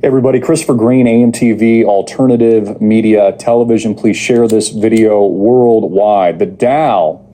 Everybody, Christopher Green, AMTV, Alternative Media Television. Please share this video worldwide. The Dow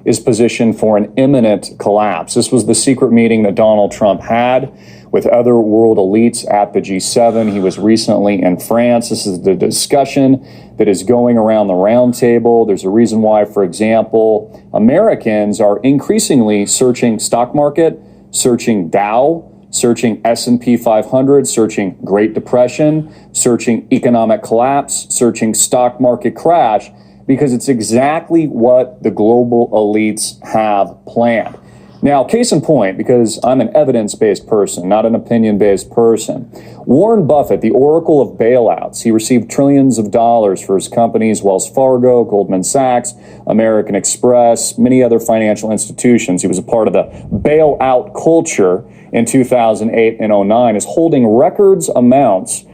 is positioned for an imminent collapse. This was the secret meeting that Donald Trump had with other world elites at the G7. He was recently in France. This is the discussion that is going around the roundtable. There's a reason why, for example, Americans are increasingly searching stock market, searching Dow, searching S&P 500, searching Great Depression, searching economic collapse, searching stock market crash, because it's exactly what the global elites have planned. Now, case in point, because I'm an evidence-based person, not an opinion-based person, Warren Buffett, the oracle of bailouts, he received trillions of dollars for his companies, Wells Fargo, Goldman Sachs, American Express, many other financial institutions. He was a part of the bailout culture in 2008 and 09, is holding record amounts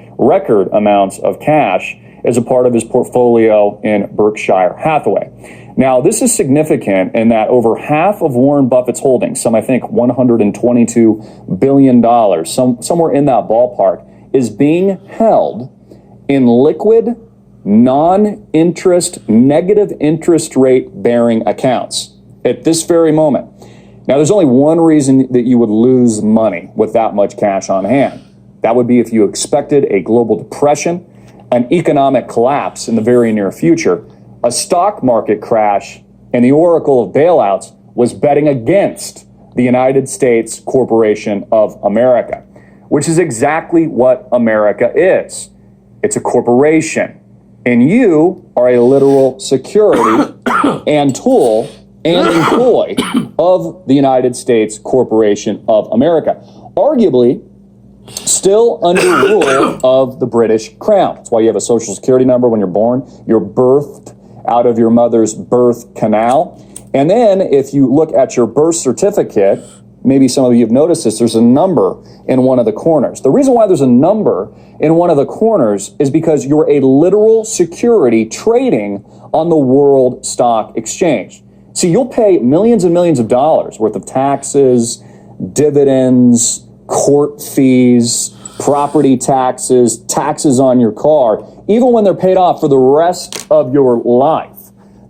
of cash as a part of his portfolio in Berkshire Hathaway. Now, this is significant in that over half of Warren Buffett's holdings, some I think $122 billion, somewhere in that ballpark, is being held in liquid, non-interest, negative interest rate bearing accounts at this very moment. Now, there's only one reason that you would lose money with that much cash on hand. That would be if you expected a global depression, an economic collapse in the very near future, a stock market crash, and the oracle of bailouts was betting against the United States Corporation of America, which is exactly what America is. It's a corporation, and you are a literal security and tool and employee of the United States Corporation of America, arguably still under rule of the British Crown. That's why you have a social security number when you're born. You're birthed out of your mother's birth canal. And then if you look at your birth certificate, maybe some of you have noticed this, there's a number in one of the corners. The reason why there's a number in one of the corners is because you're a literal security trading on the World Stock Exchange. See, you'll pay millions and millions of dollars worth of taxes, dividends, court fees, property taxes, taxes on your car, even when they're paid off for the rest of your life.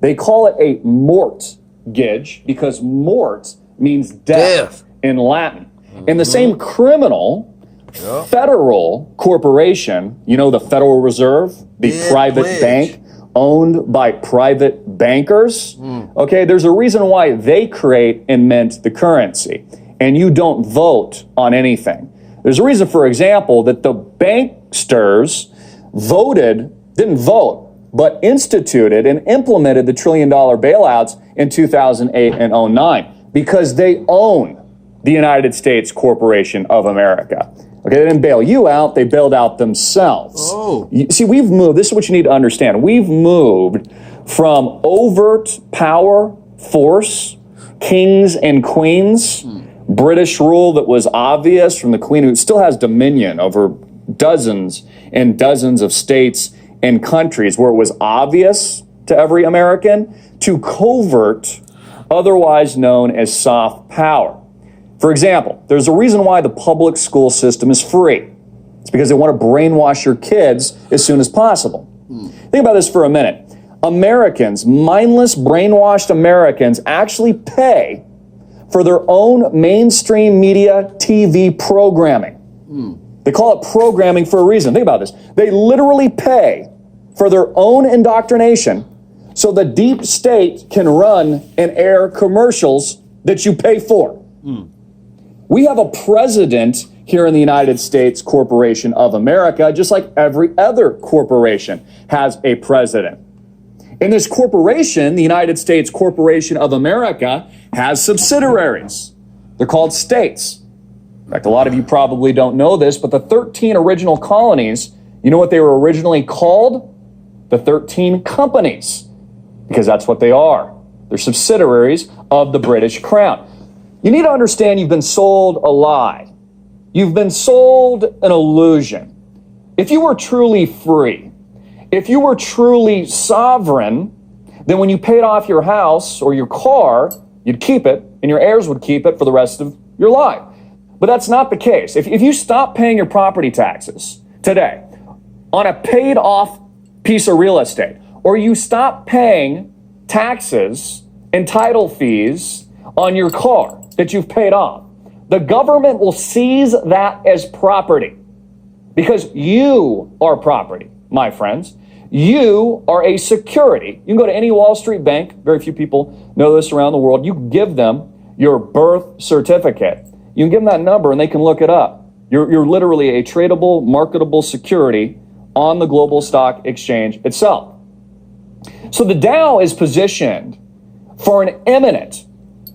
They call it a mortgage because mort means death in Latin. And the same criminal federal corporation, you know, the Federal Reserve, the private bank owned by private bankers. Okay, there's a reason why they create and mint the currency, and you don't vote on anything. There's a reason, for example, that the banksters didn't vote, but instituted and implemented the $1 trillion bailouts in 2008 and 09 because they own the United States Corporation of America. Okay, they didn't bail you out, they bailed out themselves. See, we've moved, this is what you need to understand. We've moved from overt power, force, kings and queens, British rule that was obvious from the Queen, who still has dominion over dozens and dozens of states and countries where it was obvious to every American, to covert, otherwise known as soft power. For example, there's a reason why the public school system is free. It's because they want to brainwash your kids as soon as possible. Think about this for a minute. Americans, mindless, brainwashed Americans, actually pay for their own mainstream media TV programming. They call it programming for a reason. Think about this. They literally pay for their own indoctrination so the deep state can run and air commercials that you pay for. We have a president here in the United States Corporation of America, just like every other corporation has a president. And this corporation, the United States Corporation of America, has subsidiaries. They're called states. In fact, a lot of you probably don't know this, but the 13 original colonies, you know what they were originally called? The 13 companies, because that's what they are. They're subsidiaries of the British Crown. You need to understand you've been sold a lie. You've been sold an illusion. If you were truly free, if you were truly sovereign, then when you paid off your house or your car, you'd keep it and your heirs would keep it for the rest of your life. But that's not the case. If you stop paying your property taxes, today on a paid off piece of real estate, or you stop paying taxes and title fees on your car that you've paid off, the government will seize that as property because you are property, my friends. You are a security. You can go to any Wall Street bank. Very few people know this around the world. You give them your birth certificate. You can give them that number and they can look it up. You're literally a tradable, marketable security on the global stock exchange itself. So the Dow is positioned for an imminent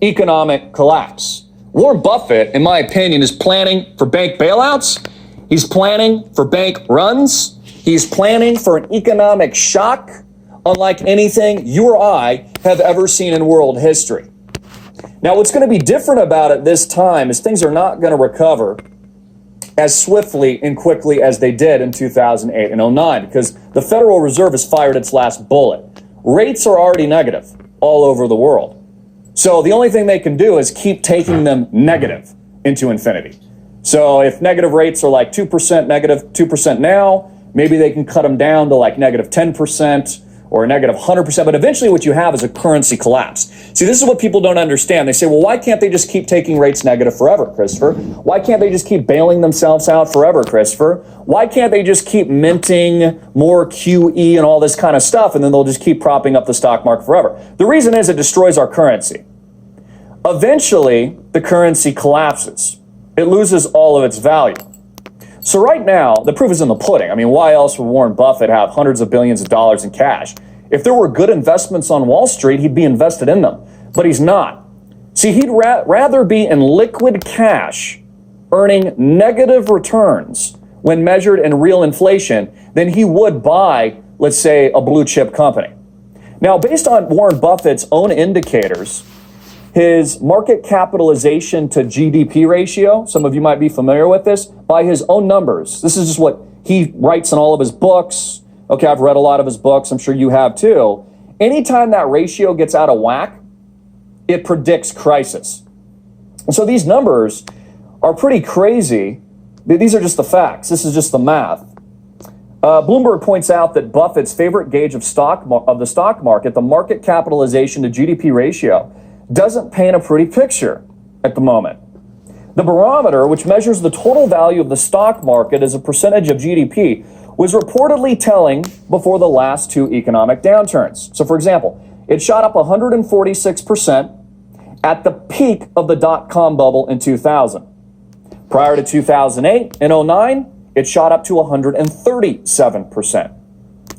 economic collapse. Warren Buffett, in my opinion, is planning for bank bailouts. He's planning for bank runs. He's planning for an economic shock unlike anything you or I have ever seen in world history. Now, what's going to be different about it this time is things are not going to recover as swiftly and quickly as they did in 2008 and 09 because the Federal Reserve has fired its last bullet. Rates are already negative all over the world. So the only thing they can do is keep taking them negative into infinity. So if negative rates are like 2%, negative 2% now, maybe they can cut them down to like negative 10% or negative 100%. But eventually what you have is a currency collapse. See, this is what people don't understand. They say, well, why can't they just keep taking rates negative forever, Christopher? Why can't they just keep bailing themselves out forever, Christopher? Why can't they just keep minting more QE and all this kind of stuff, and then they'll just keep propping up the stock market forever? The reason is it destroys our currency. Eventually, the currency collapses. It loses all of its value. So right now, the proof is in the pudding. I mean, why else would Warren Buffett have hundreds of billions of dollars in cash? If there were good investments on Wall Street, he'd be invested in them. But he's not. See, he'd rather be in liquid cash, earning negative returns when measured in real inflation, than he would buy, let's say, a blue chip company. Now, based on Warren Buffett's own indicators, his market capitalization to GDP ratio, some of you might be familiar with this, by his own numbers. This is just what he writes in all of his books. Okay, I've read a lot of his books. I'm sure you have too. Anytime that ratio gets out of whack, it predicts crisis. And so these numbers are pretty crazy. These are just the facts. This is just the math. Bloomberg points out that Buffett's favorite gauge of the stock market, the market capitalization to GDP ratio, doesn't paint a pretty picture at the moment. The barometer, which measures the total value of the stock market as a percentage of GDP, was reportedly telling before the last two economic downturns. So, for example, it shot up 146% at the peak of the dot-com bubble in 2000. Prior to 2008 and 09, it shot up to 137%.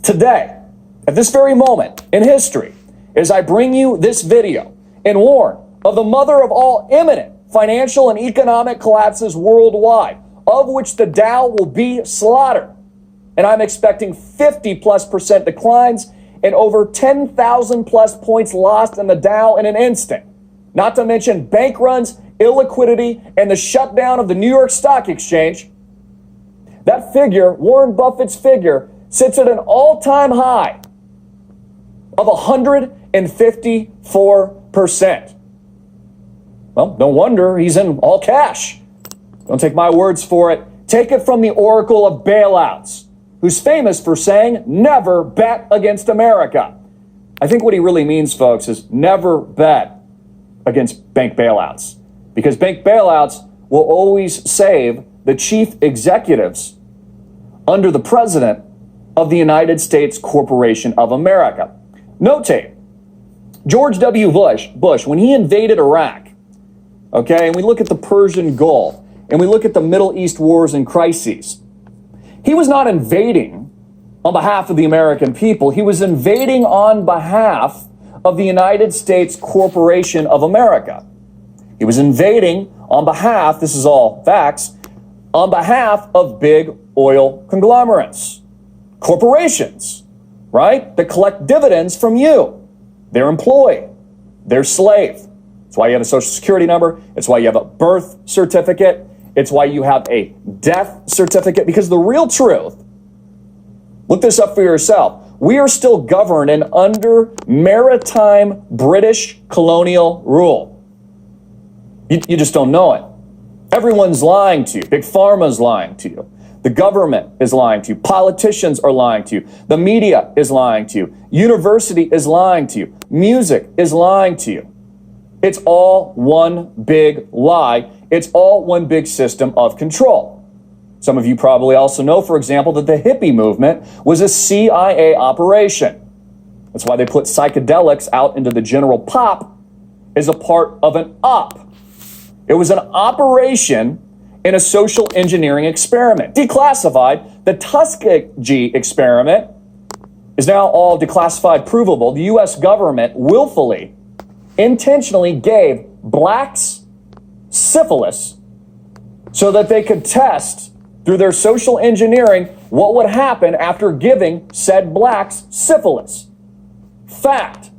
Today, at this very moment in history, as I bring you this video, and warn of the mother of all imminent financial and economic collapses worldwide, of which the Dow will be slaughtered. And I'm expecting 50+% declines and over 10,000 plus points lost in the Dow in an instant. Not to mention bank runs, illiquidity, and the shutdown of the New York Stock Exchange. That figure, Warren Buffett's figure, sits at an all-time high of 154%. Well, no wonder he's in all cash. Don't take my words for it. Take it from the Oracle of bailouts, who's famous for saying, never bet against America. I think what he really means, folks, is never bet against bank bailouts, because bank bailouts will always save the chief executives under the president of the United States Corporation of America. Notate, George W. Bush, when he invaded Iraq, okay, and we look at the Persian Gulf, and we look at the Middle East wars and crises, he was not invading on behalf of the American people. He was invading on behalf of the United States Corporation of America. He was invading on behalf, this is all facts, on behalf of big oil conglomerates, corporations, right, that collect dividends from you. Their employee, their slave. That's why you have a social security number. It's why you have a birth certificate. It's why you have a death certificate. Because the real truth, look this up for yourself, we are still governed and under maritime British colonial rule. You just don't know it. Everyone's lying to you. Big Pharma's lying to you. The government is lying to you. Politicians are lying to you. The media is lying to you. University is lying to you. Music is lying to you. It's all one big lie. It's all one big system of control. Some of you probably also know, for example, that the hippie movement was a CIA operation. That's why they put psychedelics out into the general pop as a part of an op. It was an operation in a social engineering experiment, declassified. The Tuskegee experiment is now all declassified, provable. The U.S. government willfully, intentionally gave blacks syphilis so that they could test through their social engineering what would happen after giving said blacks syphilis. Fact.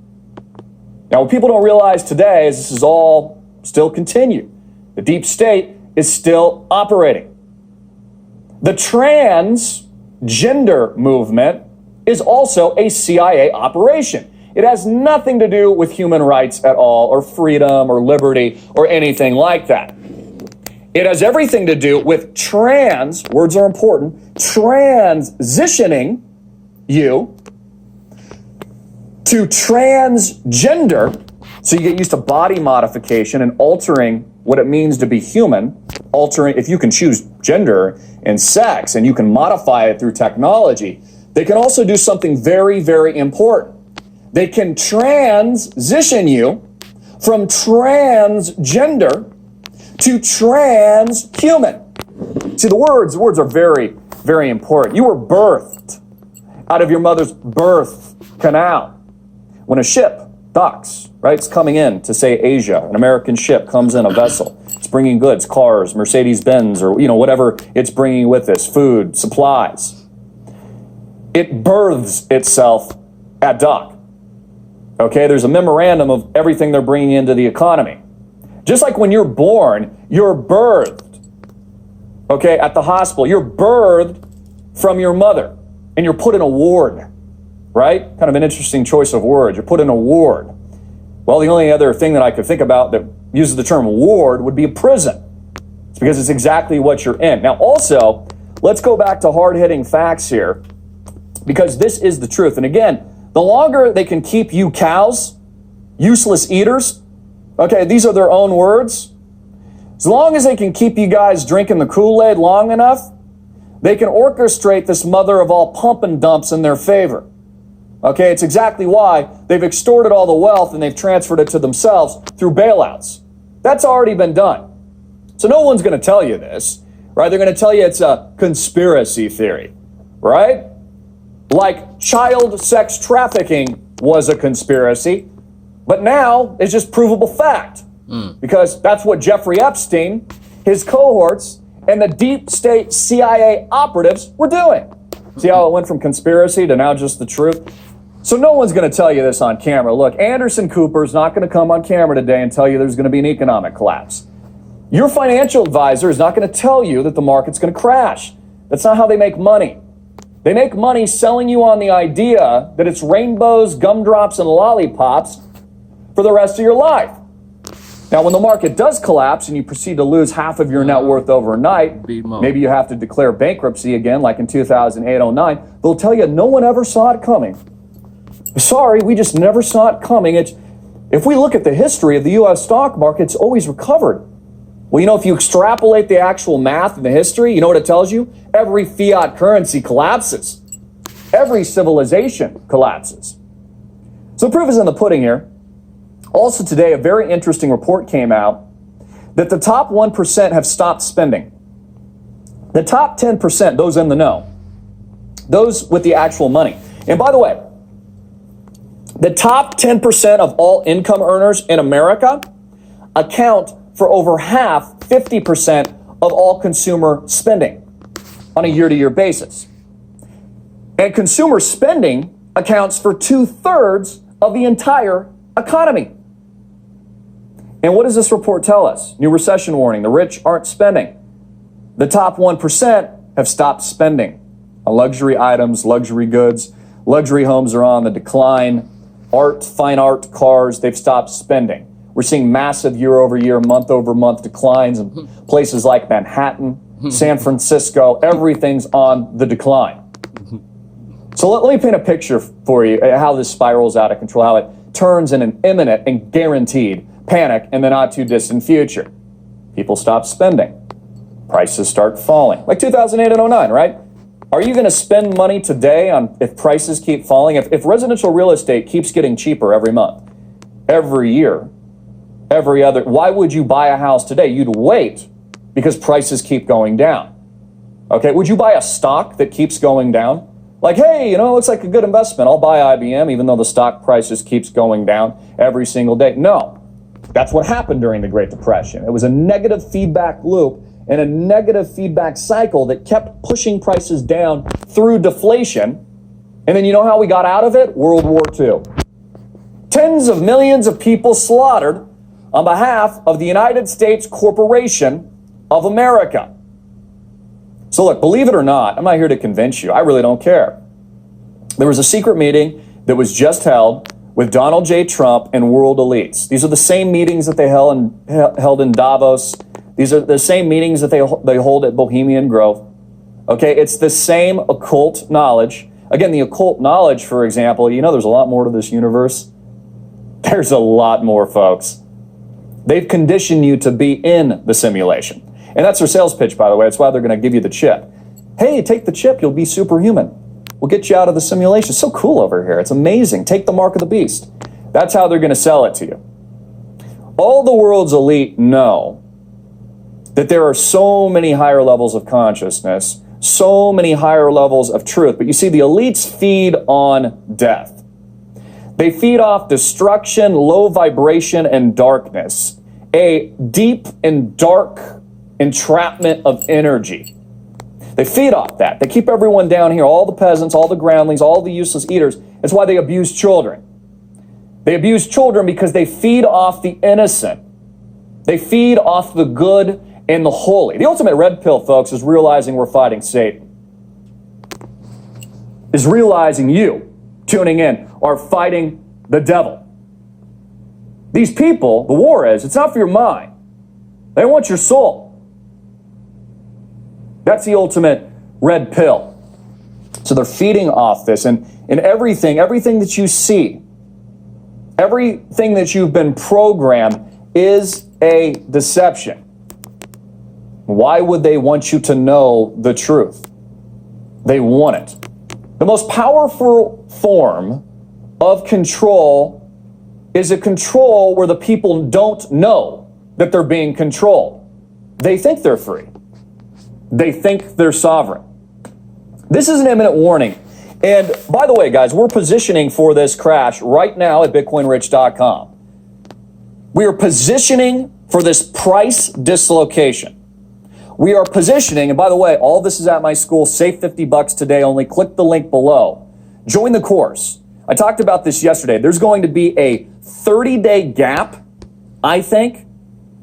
Now, what people don't realize today is this is all still continued. The deep state is still operating. The transgender movement is also a CIA operation. It has nothing to do with human rights at all, or freedom, or liberty, or anything like that. It has everything to do with words are important, transitioning you to transgender, so you get used to body modification and altering what it means to be human, altering, if you can choose gender and sex and you can modify it through technology. They can also do something very, very important. They can transition you from transgender to transhuman. See, the words are very, very important. You were birthed out of your mother's birth canal. When a ship docks, right, it's coming in to, say, Asia, an American ship comes in, a vessel. It's bringing goods, cars, Mercedes-Benz, or, whatever it's bringing with this, food, supplies. It births itself at dock. Okay, there's a memorandum of everything they're bringing into the economy. Just like when you're born, you're birthed, okay, at the hospital. You're birthed from your mother, and you're put in a ward, right? Kind of an interesting choice of words. You're put in a ward. Well, the only other thing that I could think about that uses the term ward would be a prison. It's because it's exactly what you're in. Now, also, let's go back to hard-hitting facts here, because this is the truth. And again, the longer they can keep you cows, useless eaters, okay, these are their own words. As long as they can keep you guys drinking the Kool-Aid long enough, they can orchestrate this mother of all pump and dumps in their favor. Okay, it's exactly why they've extorted all the wealth and they've transferred it to themselves through bailouts. That's already been done. So no one's going to tell you this, right? They're going to tell you it's a conspiracy theory, right? Like child sex trafficking was a conspiracy, but now it's just provable fact. Because that's what Jeffrey Epstein, his cohorts, and the deep state CIA operatives were doing. See how it went from conspiracy to now just the truth? So no one's going to tell you this on camera. Look, Anderson Cooper's not going to come on camera today and tell you there's going to be an economic collapse. Your financial advisor is not going to tell you that the market's going to crash. That's not how they make money. They make money selling you on the idea that it's rainbows, gumdrops, and lollipops for the rest of your life. Now, when the market does collapse and you proceed to lose half of your net worth overnight, maybe you have to declare bankruptcy again, like in 2008-09, they'll tell you no one ever saw it coming. Sorry, we just never saw it coming. If we look at the history of the U.S. stock market, it's always recovered. Well, if you extrapolate the actual math and the history, you know what it tells you? Every fiat currency collapses. Every civilization collapses. So the proof is in the pudding here. Also today, a very interesting report came out that the top 1% have stopped spending. The top 10%, those in the know, those with the actual money. And by the way, the top 10% of all income earners in America account for over half, 50% of all consumer spending on a year-to-year basis. And consumer spending accounts for 2/3 of the entire economy. And what does this report tell us? New recession warning. The rich aren't spending. The top 1% have stopped spending on luxury items, luxury goods. Luxury homes are on the decline. Art, fine art, cars, they've stopped spending. We're seeing massive year-over-year, month-over-month declines in places like Manhattan, San Francisco, everything's on the decline. So let me paint a picture for you how this spirals out of control, how it turns in an imminent and guaranteed panic in the not too distant future. People stop spending. Prices start falling. Like 2008 and 09, right? Are you going to spend money today on if prices keep falling? If residential real estate keeps getting cheaper every month, every year, every other, why would you buy a house today? You'd wait because prices keep going down. Okay, would you buy a stock that keeps going down? Like, hey, it looks like a good investment. I'll buy IBM even though the stock prices keeps going down every single day. No, that's what happened during the Great Depression. It was a negative feedback loop and a negative feedback cycle that kept pushing prices down through deflation. And then you know how we got out of it? World War II. Tens of millions of people slaughtered on behalf of the United States Corporation of America. So look, believe it or not, I'm not here to convince you. I really don't care. There was a secret meeting that was just held with Donald J. Trump and world elites. These are the same meetings that they held in Davos. These are the same meetings that they hold at Bohemian Grove. Okay, it's the same occult knowledge. Again, the occult knowledge, for example, there's a lot more to this universe. There's a lot more, folks. They've conditioned you to be in the simulation. And that's their sales pitch, by the way. That's why they're going to give you the chip. Hey, take the chip. You'll be superhuman. We'll get you out of the simulation. It's so cool over here. It's amazing. Take the mark of the beast. That's how they're going to sell it to you. All the world's elite know that there are so many higher levels of consciousness, so many higher levels of truth. But you see, the elites feed on death. They feed off destruction, low vibration, and darkness. A deep and dark entrapment of energy. They feed off that. They keep everyone down here, all the peasants, all the groundlings, all the useless eaters. That's why they abuse children. They abuse children because they feed off the innocent. They feed off the good and the holy. The ultimate red pill, folks, is realizing we're fighting Satan. Is realizing you, tuning in, are fighting the devil. These people, the war is, it's not for your mind. They want your soul. That's the ultimate red pill. So they're feeding off this, and everything that you see, everything that you've been programmed is a deception. Why would they want you to know the truth? They want it. The most powerful form of control is a control where the people don't know that they're being controlled. They think they're free. They think they're sovereign. This is an imminent warning. And by the way, guys, we're positioning for this crash right now at BitcoinRich.com. We are positioning for this price dislocation. We are positioning, and by the way, all this is at my school. Save $50 today only. Click the link below. Join the course. I talked about this yesterday. There's going to be a 30-day gap, I think,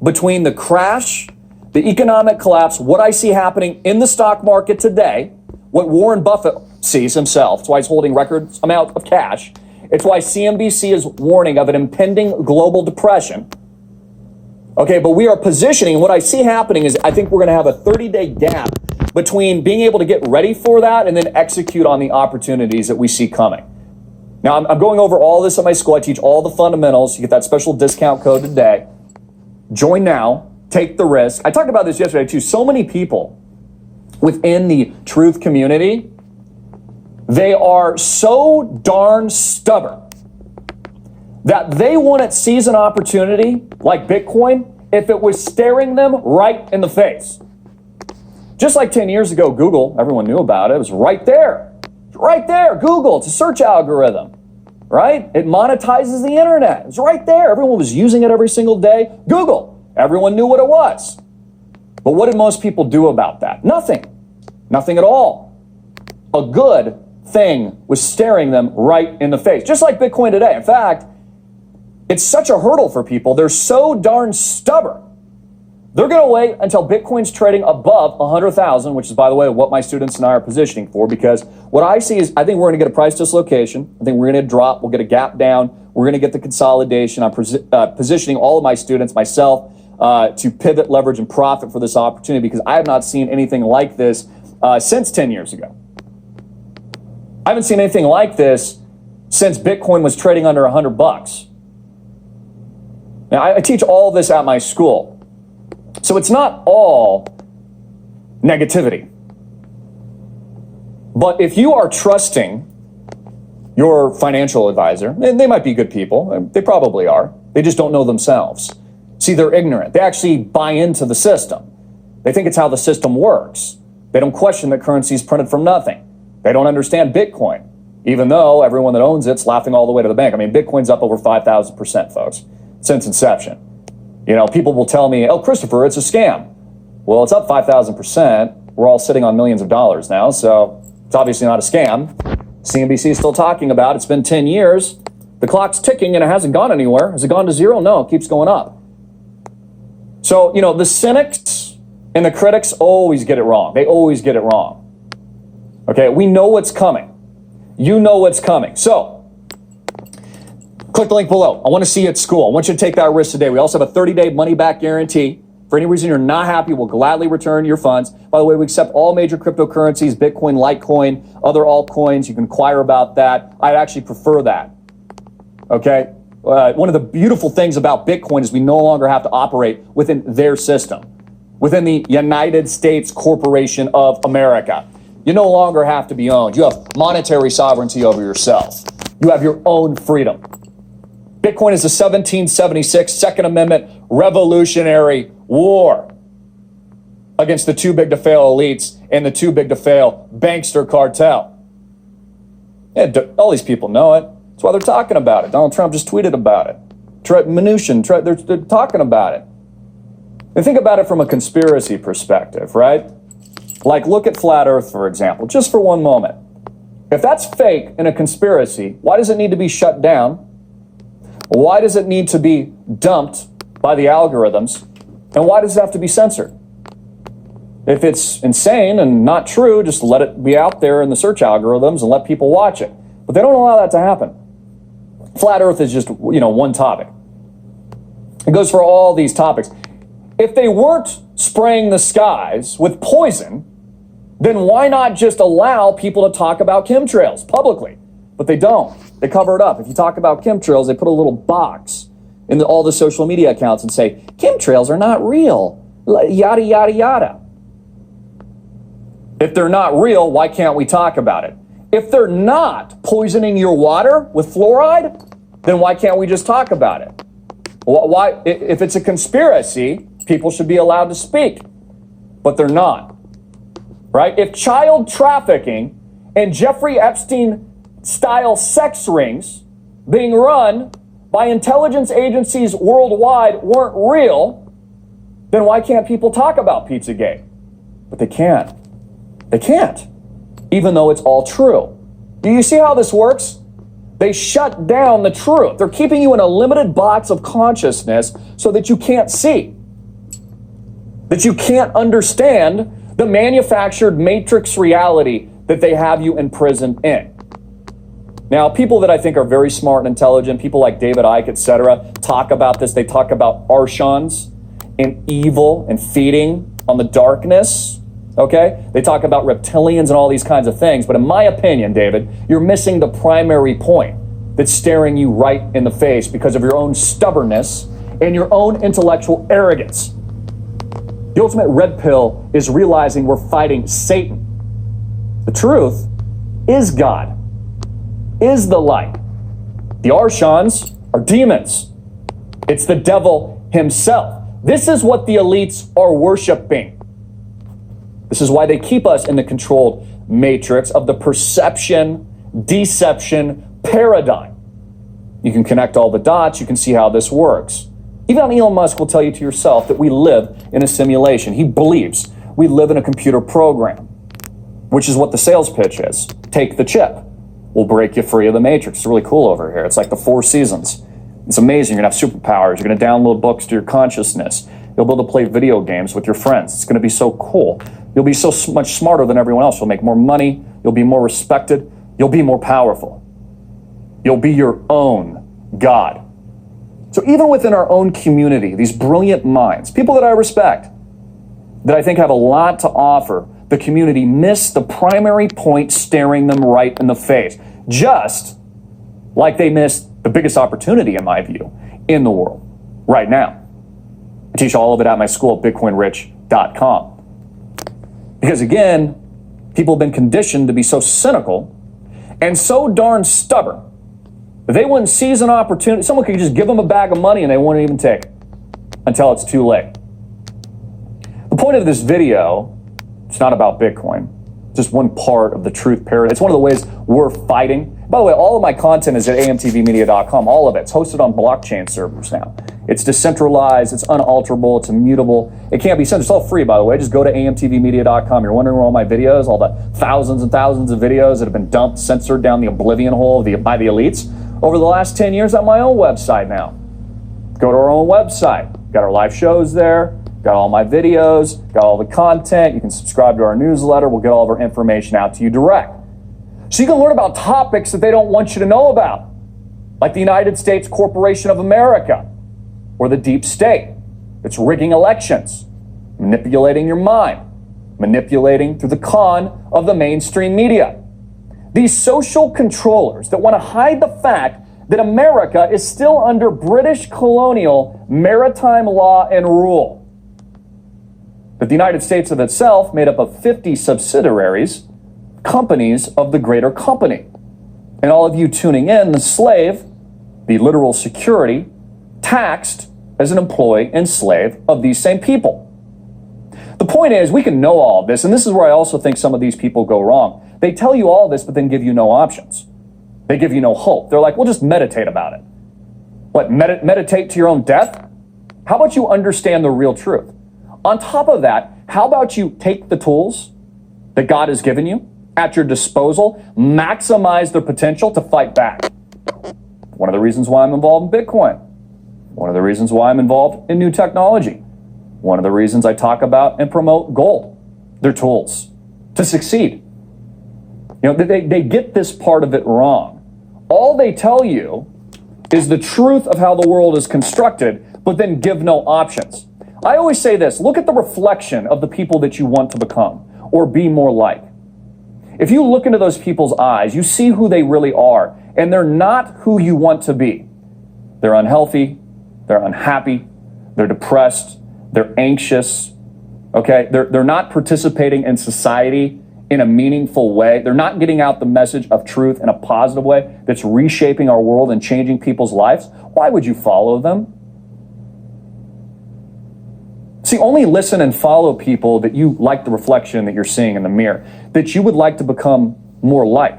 between the crash, the economic collapse, what I see happening in the stock market today, what Warren Buffett sees himself. That's why he's holding record amount of cash. It's why CNBC is warning of an impending global depression. Okay, but we are positioning. What I see happening is I think we're going to have a 30-day gap between being able to get ready for that and then execute on the opportunities that we see coming. Now, I'm going over all this at my school. I teach all the fundamentals. You get that special discount code today. Join now. Take the risk. I talked about this yesterday, too. So many people within the truth community, they are so darn stubborn that they wouldn't seize an opportunity like Bitcoin if it was staring them right in the face. Just like 10 years ago, Google, everyone knew about it. It was right there. Right there, Google. It's a search algorithm, right? It monetizes the internet. It's right there. Everyone was using it every single day. Google. Everyone knew what it was. But what did most people do about that? Nothing. Nothing at all. A good thing was staring them right in the face. Just like Bitcoin today. In fact, it's such a hurdle for people. They're so darn stubborn. They're going to wait until Bitcoin's trading above 100,000, which is, by the way, what my students and I are positioning for, because what I see is I think we're going to get a price dislocation. I think we're going to drop. We'll get a gap down. We're going to get the consolidation. I'm positioning all of my students, myself, to pivot, leverage, and profit for this opportunity, because I have not seen anything like this since 10 years ago. I haven't seen anything like this since Bitcoin was trading under $100. Now, I teach all this at my school, so it's not all negativity. But if you are trusting your financial advisor, and they might be good people, they probably are, they just don't know themselves. See, they're ignorant. They actually buy into the system. They think it's how the system works. They don't question that currency is printed from nothing. They don't understand Bitcoin, even though everyone that owns it's laughing all the way to the bank. I mean, Bitcoin's up over 5,000%, folks, since inception. You know, people will tell me, oh, Christopher, it's a scam. Well, it's up 5,000%. We're all sitting on millions of dollars now, so it's obviously not a scam. CNBC is still talking about it. It's been 10 years. The clock's ticking and it hasn't gone anywhere. Has it gone to zero? No, it keeps going up. So, you know, the cynics and the critics always get it wrong. They always get it wrong. Okay, we know what's coming. You know what's coming. So, click the link below. I want to see you at school. I want you to take that risk today. We also have a 30-day money-back guarantee. For any reason you're not happy, we'll gladly return your funds. By the way, we accept all major cryptocurrencies, Bitcoin, Litecoin, other altcoins. You can inquire about that. I'd actually prefer that. Okay? One of the beautiful things about Bitcoin is we no longer have to operate within their system, within the United States Corporation of America. You no longer have to be owned. You have monetary sovereignty over yourself. You have your own freedom. Bitcoin is a 1776 Second Amendment revolutionary war against the too big to fail elites and the too big to fail bankster cartel. Yeah, all these people know it. That's why they're talking about it. Donald Trump just tweeted about it. Mnuchin, they're talking about it. And think about it from a conspiracy perspective, right? Like, look at Flat Earth, for example, just for one moment. If that's fake in a conspiracy, why does it need to be shut down? Why does it need to be dumped by the algorithms? And why does it have to be censored? If it's insane and not true, just let it be out there in the search algorithms and let people watch it. But they don't allow that to happen. Flat Earth is just, you know, one topic. It goes for all these topics. If they weren't spraying the skies with poison, then why not just allow people to talk about chemtrails publicly? But they don't. They cover it up. If you talk about chemtrails, they put a little box in all the social media accounts and say, chemtrails are not real, yada, yada, yada. If they're not real, why can't we talk about it? If they're not poisoning your water with fluoride, then why can't we just talk about it? Why, if it's a conspiracy, people should be allowed to speak, but they're not, right? If child trafficking and Jeffrey Epstein-style sex rings being run by intelligence agencies worldwide weren't real, then why can't people talk about Pizzagate? But they can't. They can't, even though it's all true. Do you see how this works? They shut down the truth. They're keeping you in a limited box of consciousness so that you can't see, that you can't understand the manufactured matrix reality that they have you imprisoned in. Now, people that I think are very smart and intelligent, people like David Icke, etc., talk about this. They talk about archons and evil and feeding on the darkness. Okay? They talk about reptilians and all these kinds of things. But in my opinion, David, you're missing the primary point that's staring you right in the face because of your own stubbornness and your own intellectual arrogance. The ultimate red pill is realizing we're fighting Satan. The truth is God, is the light. The archons are demons. It's the devil himself. This is what the elites are worshiping. This is why they keep us in the controlled matrix of the perception, deception paradigm. You can connect all the dots. You can see how this works. Even Elon Musk will tell you to yourself that we live in a simulation. He believes we live in a computer program, which is what the sales pitch is. Take the chip. We'll break you free of the matrix. It's really cool over here. It's like the Four Seasons. It's amazing. You're going to have superpowers. You're going to download books to your consciousness. You'll be able to play video games with your friends. It's going to be so cool. You'll be so much smarter than everyone else. You'll make more money. You'll be more respected. You'll be more powerful. You'll be your own God. So even within our own community, these brilliant minds, people that I respect, that I think have a lot to offer, the community miss the primary point staring them right in the face, just like they missed the biggest opportunity, in my view, in the world right now. I teach all of it at my school, bitcoinrich.com. Because again, people have been conditioned to be so cynical and so darn stubborn that they wouldn't seize an opportunity. Someone could just give them a bag of money and they wouldn't even take it until it's too late. The point of this video, it's not about Bitcoin, just one part of the truth paradigm. It's one of the ways we're fighting. By the way, all of my content is at amtvmedia.com. All of it. It's hosted on blockchain servers now. It's decentralized, it's unalterable, it's immutable. It can't be censored. It's all free, by the way. Just go to amtvmedia.com. You're wondering where all my videos, all the thousands and thousands of videos that have been dumped, censored down the oblivion hole by the elites over the last 10 years on my own website now. Go to our own website. Got our live shows there. Got all my videos. Got all the content. You can subscribe to our newsletter. We'll get all of our information out to you direct. So you can learn about topics that they don't want you to know about, like the United States Corporation of America, or the deep state that's rigging elections, manipulating your mind, manipulating through the con of the mainstream media. These social controllers that want to hide the fact that America is still under British colonial maritime law and rule. That the United States of itself, made up of 50 subsidiaries, companies of the greater company. And all of you tuning in, the slave, the literal security, taxed as an employee and slave of these same people. The point is, we can know all of this, and this is where I also think some of these people go wrong. They tell you all this, but then give you no options. They give you no hope. They're like, well, just meditate about it. What, meditate to your own death? How about you understand the real truth? On top of that, how about you take the tools that God has given you at your disposal, maximize their potential to fight back? One of the reasons why I'm involved in Bitcoin. One of the reasons why I'm involved in new technology. One of the reasons I talk about and promote gold. They're tools to succeed. You know, they get this part of it wrong. All they tell you is the truth of how the world is constructed, but then give no options. I always say this, look at the reflection of the people that you want to become or be more like. If you look into those people's eyes, you see who they really are, and they're not who you want to be. They're unhealthy, they're unhappy, they're depressed, they're anxious, okay? They're not participating in society in a meaningful way. They're not getting out the message of truth in a positive way that's reshaping our world and changing people's lives. Why would you follow them? See, only listen and follow people that you like the reflection that you're seeing in the mirror, that you would like to become more like.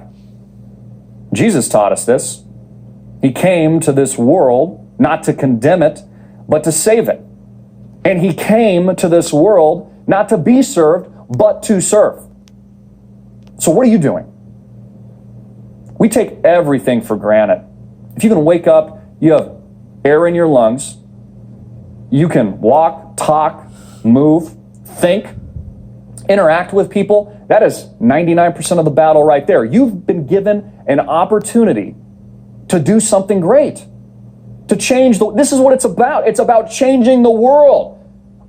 Jesus taught us this. He came to this world not to condemn it, but to save it. And he came to this world not to be served, but to serve. So what are you doing? We take everything for granted. If you can wake up, you have air in your lungs, you can walk, talk, move, think, interact with people. That is 99% of the battle right there. You've been given an opportunity to do something great, to change this is what it's about. It's about changing the world.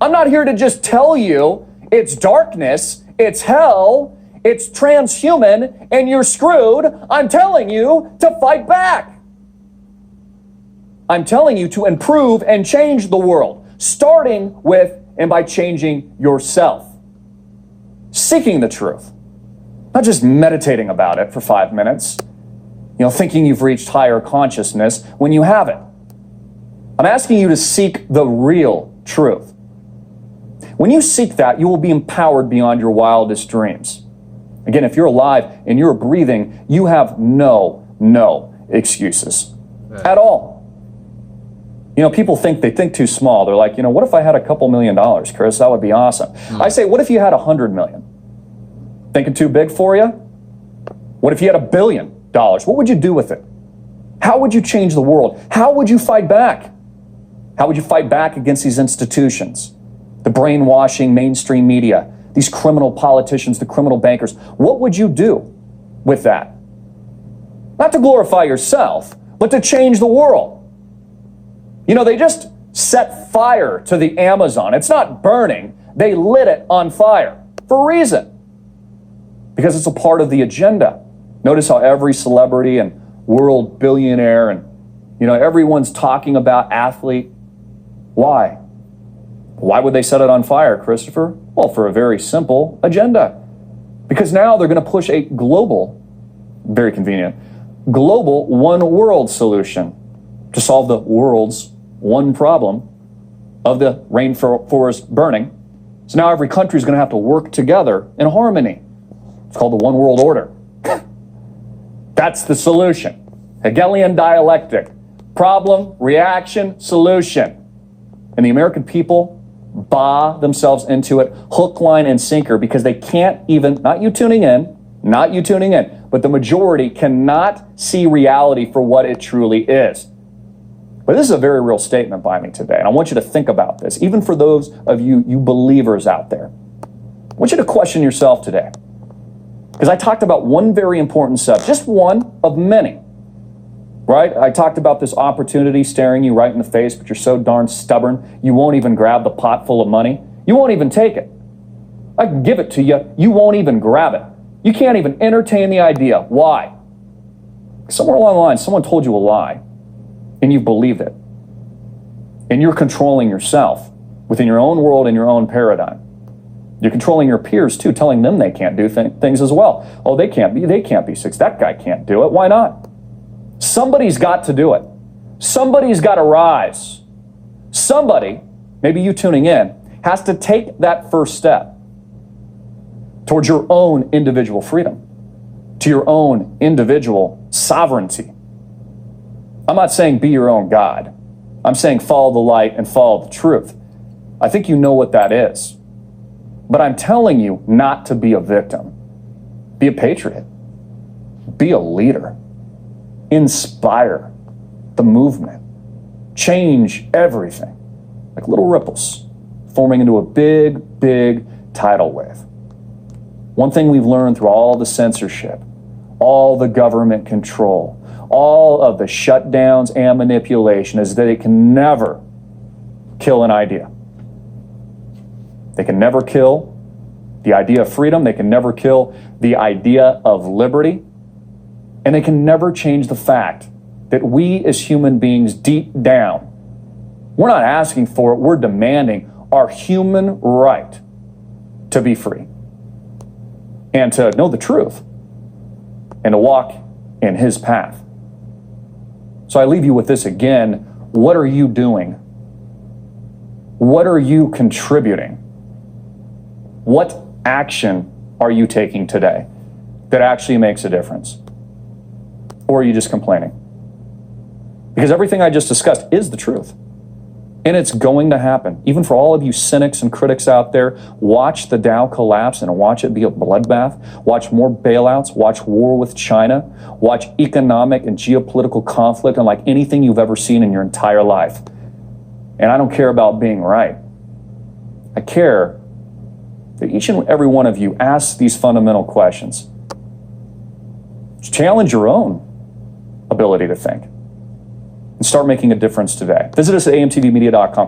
I'm not here to just tell you it's darkness, it's hell, it's transhuman, and you're screwed. I'm telling you to fight back. I'm telling you to improve and change the world, starting with and by changing yourself. Seeking the truth, not just meditating about it for 5 minutes, thinking you've reached higher consciousness when you haven't. I'm asking you to seek the real truth. When you seek that, you will be empowered beyond your wildest dreams. Again, if you're alive and you're breathing, you have no excuses at all. People think they think too small. They're like, what if I had a couple $1 million, Chris? That would be awesome. I say, what if you had 100 million? Thinking too big for you? What if you had $1 billion? What would you do with it? How would you change the world? How would you fight back? How would you fight back against these institutions? The brainwashing mainstream media, these criminal politicians, the criminal bankers. What would you do with that? Not to glorify yourself, but to change the world. You know, they just set fire to the Amazon. It's not burning. They lit it on fire for a reason. Because it's a part of the agenda. Notice how every celebrity and world billionaire and, everyone's talking about athlete. Why? Why would they set it on fire, Christopher? Well, for a very simple agenda. Because now they're going to push a global, very convenient, global one world solution to solve the world's one problem of the rainforest burning. So now every country is going to have to work together in harmony. It's called the one world order. That's the solution. Hegelian dialectic. Problem, reaction, solution. And the American people buy themselves into it hook, line, and sinker because they can't even, not you tuning in, but the majority cannot see reality for what it truly is. But this is a very real statement by me today, and I want you to think about this, even for those of you believers out there. I want you to question yourself today, because I talked about one very important subject, just one of many, right? I talked about this opportunity staring you right in the face, but you're so darn stubborn, you won't even grab the pot full of money. You won't even take it. I can give it to you, you won't even grab it. You can't even entertain the idea. Why? Somewhere along the line, someone told you a lie, and you've believed it. And you're controlling yourself within your own world and your own paradigm. You're controlling your peers too, telling them they can't do things as well. Oh, they can't be six. That guy can't do it. Why not? Somebody's got to do it. Somebody's got to rise. Somebody, maybe you tuning in, has to take that first step towards your own individual freedom, to your own individual sovereignty. I'm not saying be your own God. I'm saying follow the light and follow the truth. I think you know what that is. But I'm telling you not to be a victim. Be a patriot. Be a leader. Inspire the movement. Change everything. Like little ripples forming into a big, big tidal wave. One thing we've learned through all the censorship, all the government control, all of the shutdowns and manipulation is that it can never kill an idea. They can never kill the idea of freedom. They can never kill the idea of liberty. And they can never change the fact that we as human beings deep down, we're not asking for it, we're demanding our human right to be free and to know the truth and to walk in his path. So I leave you with this again. What are you doing? What are you contributing? What action are you taking today that actually makes a difference? Or are you just complaining? Because everything I just discussed is the truth. And it's going to happen. Even for all of you cynics and critics out there, watch the Dow collapse and watch it be a bloodbath. Watch more bailouts. Watch war with China. Watch economic and geopolitical conflict unlike anything you've ever seen in your entire life. And I don't care about being right. I care that each and every one of you asks these fundamental questions. Challenge your own ability to think and start making a difference today. Visit us at amtvmedia.com.